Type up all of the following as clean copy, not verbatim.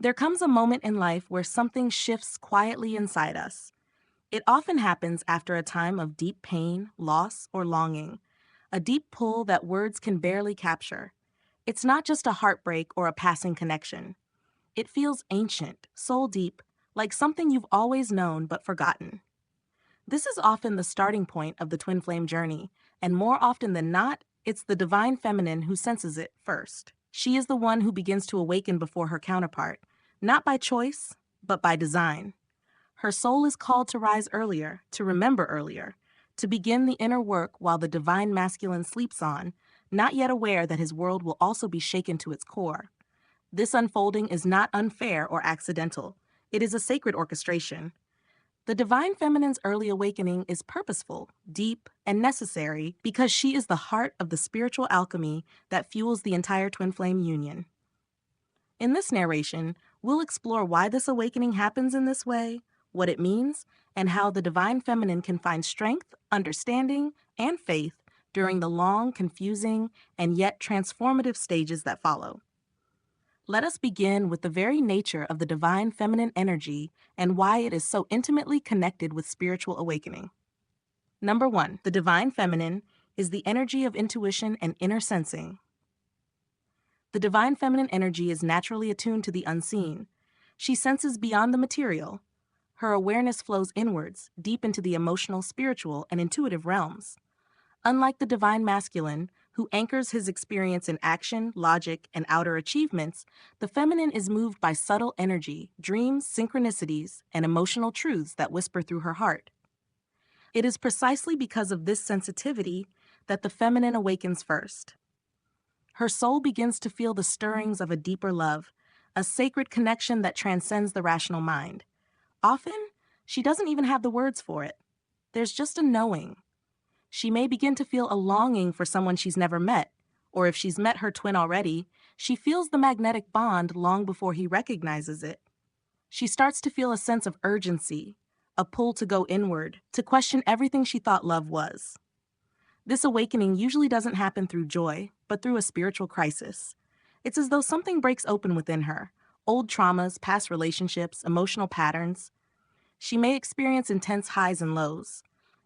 There comes a moment in life where something shifts quietly inside us. It often happens after a time of deep pain, loss, or longing, a deep pull that words can barely capture. It's not just a heartbreak or a passing connection. It feels ancient, soul deep, like something you've always known but forgotten. This is often the starting point of the twin flame journey, and more often than not, it's the divine feminine who senses it first. She is the one who begins to awaken before her counterpart, not by choice, but by design. Her soul is called to rise earlier, to remember earlier, to begin the inner work while the divine masculine sleeps on, not yet aware that his world will also be shaken to its core. This unfolding is not unfair or accidental. It is a sacred orchestration. The divine feminine's early awakening is purposeful, deep, and necessary because she is the heart of the spiritual alchemy that fuels the entire twin flame union. In this narration, we'll explore why this awakening happens in this way, what it means, and how the divine feminine can find strength, understanding, and faith during the long, confusing, and yet transformative stages that follow. Let us begin with the very nature of the divine feminine energy and why it is so intimately connected with spiritual awakening. Number 1, the divine feminine is the energy of intuition and inner sensing. The divine feminine energy is naturally attuned to the unseen. She senses beyond the material. Her awareness flows inwards, deep into the emotional, spiritual, and intuitive realms. Unlike the divine masculine, who anchors his experience in action, logic, and outer achievements, the feminine is moved by subtle energy, dreams, synchronicities, and emotional truths that whisper through her heart. It is precisely because of this sensitivity that the feminine awakens first. Her soul begins to feel the stirrings of a deeper love, a sacred connection that transcends the rational mind. Often, she doesn't even have the words for it. There's just a knowing. She may begin to feel a longing for someone she's never met, or if she's met her twin already, she feels the magnetic bond long before he recognizes it. She starts to feel a sense of urgency, a pull to go inward, to question everything she thought love was. This awakening usually doesn't happen through joy, but through a spiritual crisis. It's as though something breaks open within her, old traumas, past relationships, emotional patterns. She may experience intense highs and lows,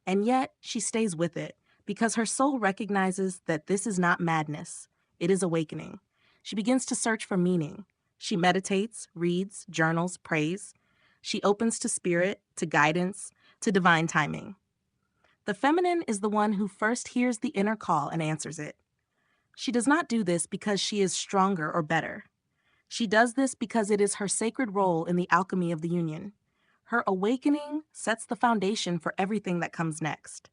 and yet she stays with it because her soul recognizes that this is not madness, it is awakening. She begins to search for meaning. She meditates, reads, journals, prays. She opens to spirit, to guidance, to divine timing. The feminine is the one who first hears the inner call and answers it. She does not do this because she is stronger or better. She does this because it is her sacred role in the alchemy of the union. Her awakening sets the foundation for everything that comes next.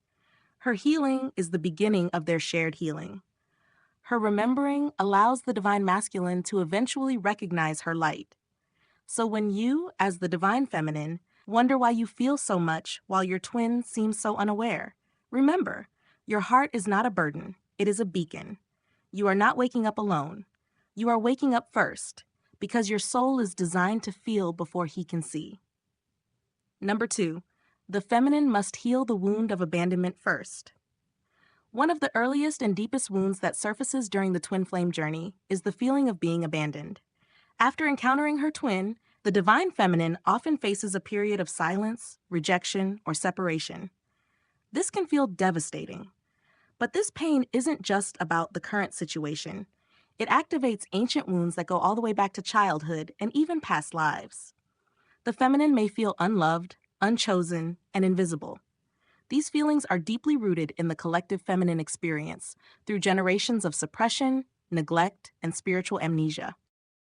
Her healing is the beginning of their shared healing. Her remembering allows the divine masculine to eventually recognize her light. So when you, as the divine feminine, wonder why you feel so much while your twin seems so unaware, remember, your heart is not a burden, it is a beacon. You are not waking up alone. You are waking up first, because your soul is designed to feel before he can see. Number 2, the feminine must heal the wound of abandonment first. One of the earliest and deepest wounds that surfaces during the twin flame journey is the feeling of being abandoned. After encountering her twin, the divine feminine often faces a period of silence, rejection, or separation. This can feel devastating. But this pain isn't just about the current situation. It activates ancient wounds that go all the way back to childhood and even past lives. The feminine may feel unloved, unchosen, and invisible. These feelings are deeply rooted in the collective feminine experience through generations of suppression, neglect, and spiritual amnesia.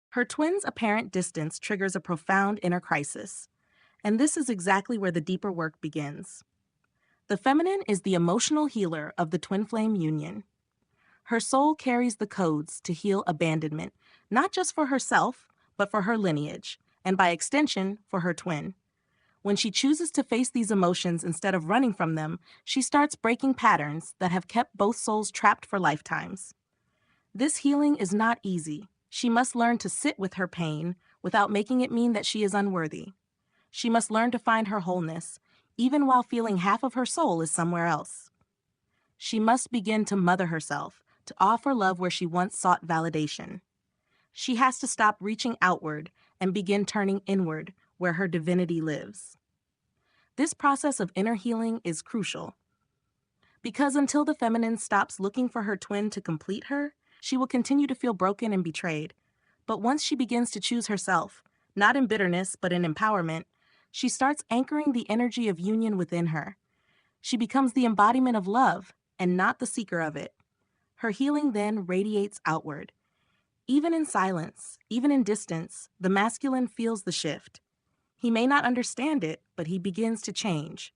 Her twin's apparent distance triggers a profound inner crisis, and this is exactly where the deeper work begins. The feminine is the emotional healer of the twin flame union. Her soul carries the codes to heal abandonment, not just for herself, but for her lineage, and by extension, for her twin. When she chooses to face these emotions instead of running from them, she starts breaking patterns that have kept both souls trapped for lifetimes. This healing is not easy. She must learn to sit with her pain without making it mean that she is unworthy. She must learn to find her wholeness, even while feeling half of her soul is somewhere else. She must begin to mother herself, to offer love where she once sought validation. She has to stop reaching outward and begin turning inward where her divinity lives. This process of inner healing is crucial because until the feminine stops looking for her twin to complete her, she will continue to feel broken and betrayed. But once she begins to choose herself, not in bitterness but in empowerment, she starts anchoring the energy of union within her. She becomes the embodiment of love and not the seeker of it. Her healing then radiates outward. Even in silence, even in distance, the masculine feels the shift. He may not understand it, but he begins to change.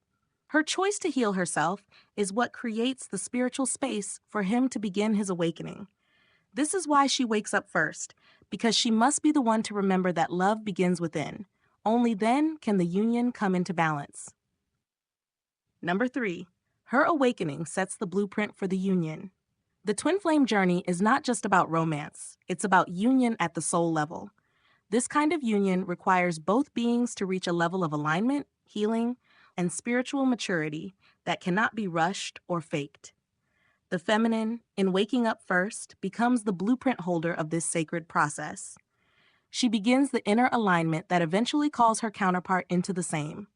Her choice to heal herself is what creates the spiritual space for him to begin his awakening. This is why she wakes up first, because she must be the one to remember that love begins within. Only then can the union come into balance. Number 3, her awakening sets the blueprint for the union. The twin flame journey is not just about romance, it's about union at the soul level. This kind of union requires both beings to reach a level of alignment, healing, and spiritual maturity that cannot be rushed or faked. The feminine, in waking up first, becomes the blueprint holder of this sacred process. She begins the inner alignment that eventually calls her counterpart into the same.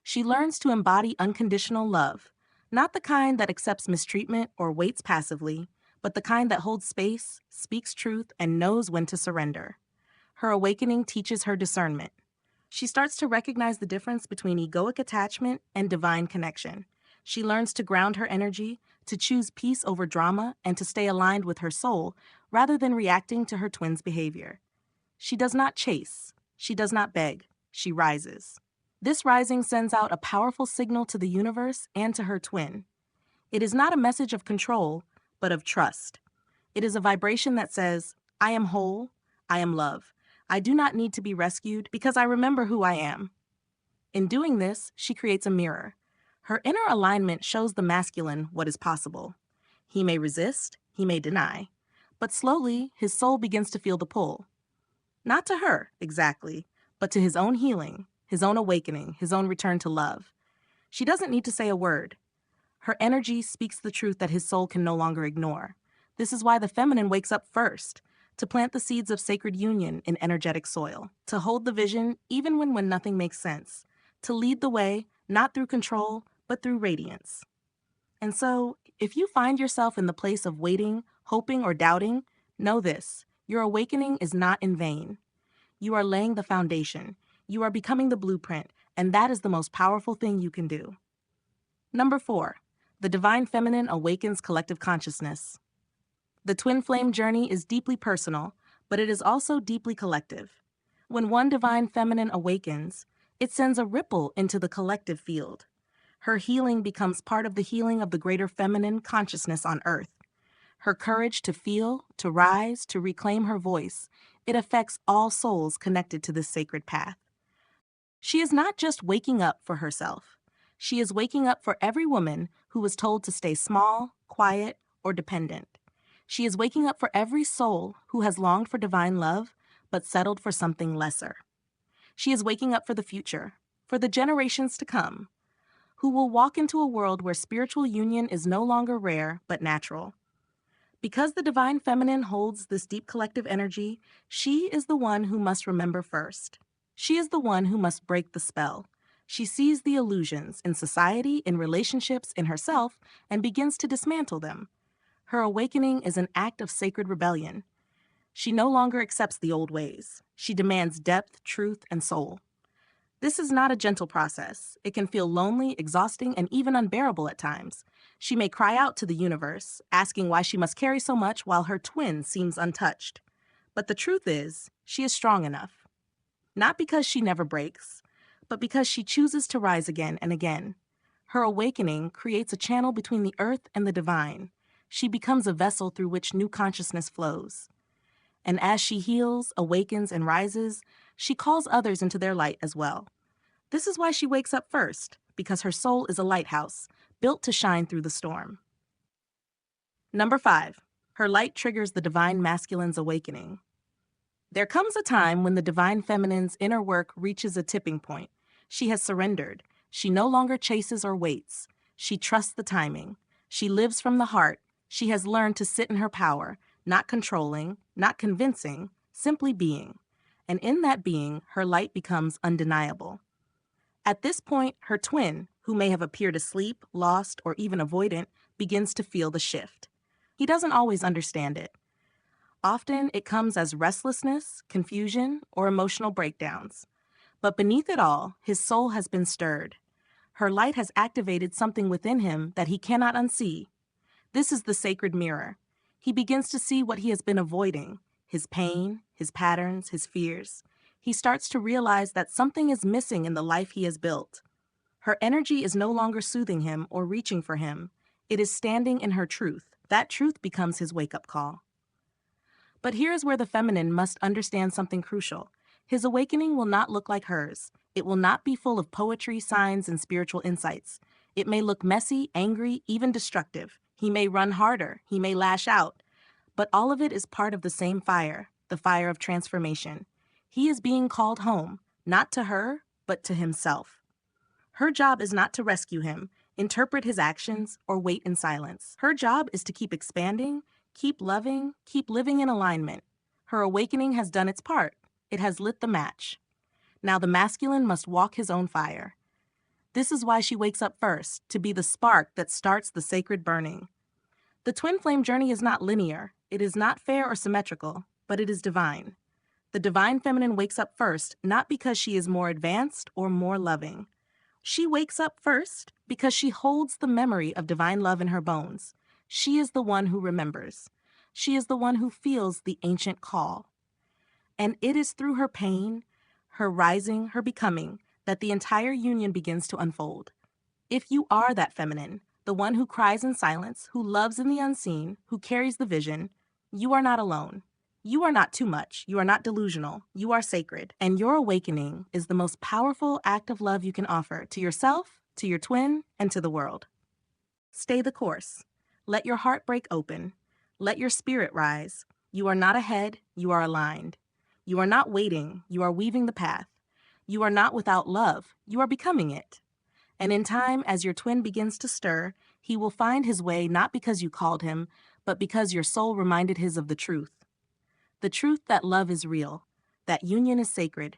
She learns to embody unconditional love, not the kind that accepts mistreatment or waits passively, but the kind that holds space, speaks truth, and knows when to surrender. Her awakening teaches her discernment. She starts to recognize the difference between egoic attachment and divine connection. She learns to ground her energy, to choose peace over drama, and to stay aligned with her soul rather than reacting to her twin's behavior. She does not chase. She does not beg. She rises. This rising sends out a powerful signal to the universe and to her twin. It is not a message of control, but of trust. It is a vibration that says, I am whole, I am love. I do not need to be rescued because I remember who I am. In doing this, she creates a mirror. Her inner alignment shows the masculine what is possible. He may resist, he may deny, but slowly his soul begins to feel the pull. Not to her, exactly, but to his own healing, his own awakening, his own return to love. She doesn't need to say a word. Her energy speaks the truth that his soul can no longer ignore. This is why the feminine wakes up first, to plant the seeds of sacred union in energetic soil, to hold the vision even when nothing makes sense, to lead the way, not through control, but through radiance. And so, if you find yourself in the place of waiting, hoping, or doubting, know this: your awakening is not in vain. You are laying the foundation. You are becoming the blueprint, and that is the most powerful thing you can do. Number 4, the divine feminine awakens collective consciousness. The twin flame journey is deeply personal, but it is also deeply collective. When one divine feminine awakens, it sends a ripple into the collective field. Her healing becomes part of the healing of the greater feminine consciousness on Earth. Her courage to feel, to rise, to reclaim her voice, it affects all souls connected to this sacred path. She is not just waking up for herself. She is waking up for every woman who was told to stay small, quiet, or dependent. She is waking up for every soul who has longed for divine love but settled for something lesser. She is waking up for the future, for the generations to come, who will walk into a world where spiritual union is no longer rare but natural. Because the divine feminine holds this deep collective energy, she is the one who must remember first. She is the one who must break the spell. She sees the illusions in society, in relationships, in herself, and begins to dismantle them. Her awakening is an act of sacred rebellion. She no longer accepts the old ways. She demands depth, truth, and soul. This is not a gentle process. It can feel lonely, exhausting, and even unbearable at times. She may cry out to the universe, asking why she must carry so much while her twin seems untouched. But the truth is, she is strong enough. Not because she never breaks, but because she chooses to rise again and again. Her awakening creates a channel between the earth and the divine. She becomes a vessel through which new consciousness flows. And as she heals, awakens, and rises, she calls others into their light as well. This is why she wakes up first, because her soul is a lighthouse, built to shine through the storm. Number 5, her light triggers the divine masculine's awakening. There comes a time when the divine feminine's inner work reaches a tipping point. She has surrendered. She no longer chases or waits. She trusts the timing. She lives from the heart. She has learned to sit in her power, not controlling, not convincing, simply being. and in that being, her light becomes undeniable. At this point, her twin, who may have appeared asleep, lost, or even avoidant, begins to feel the shift. He doesn't always understand it. Often, it comes as restlessness, confusion, or emotional breakdowns. But beneath it all, his soul has been stirred. Her light has activated something within him that he cannot unsee. This is the sacred mirror. He begins to see what he has been avoiding, his pain, his patterns, his fears. He starts to realize that something is missing in the life he has built. Her energy is no longer soothing him or reaching for him. It is standing in her truth. That truth becomes his wake-up call. But here is where the feminine must understand something crucial. His awakening will not look like hers. It will not be full of poetry, signs, and spiritual insights. It may look messy, angry, even destructive. He may run harder. He may lash out. But all of it is part of the same fire, the fire of transformation. He is being called home, not to her, but to himself. Her job is not to rescue him, interpret his actions, or wait in silence. Her job is to keep expanding, keep loving, keep living in alignment. Her awakening has done its part. It has lit the match. Now the masculine must walk his own fire. This is why she wakes up first, to be the spark that starts the sacred burning. The twin flame journey is not linear. It is not fair or symmetrical, but it is divine. The divine feminine wakes up first, not because she is more advanced or more loving. She wakes up first because she holds the memory of divine love in her bones. She is the one who remembers. She is the one who feels the ancient call. And it is through her pain, her rising, her becoming, that the entire union begins to unfold. If you are that feminine, the one who cries in silence, who loves in the unseen, who carries the vision, you are not alone. You are not too much. You are not delusional. You are sacred. And your awakening is the most powerful act of love you can offer to yourself, to your twin, and to the world. Stay the course. Let your heart break open. Let your spirit rise. You are not ahead. You are aligned. You are not waiting. You are weaving the path. You are not without love. You are becoming it. And in time, as your twin begins to stir, he will find his way not because you called him, but because your soul reminded his of the truth. The truth that love is real, that union is sacred,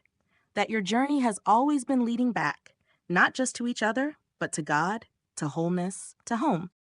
that your journey has always been leading back, not just to each other, but to God, to wholeness, to home.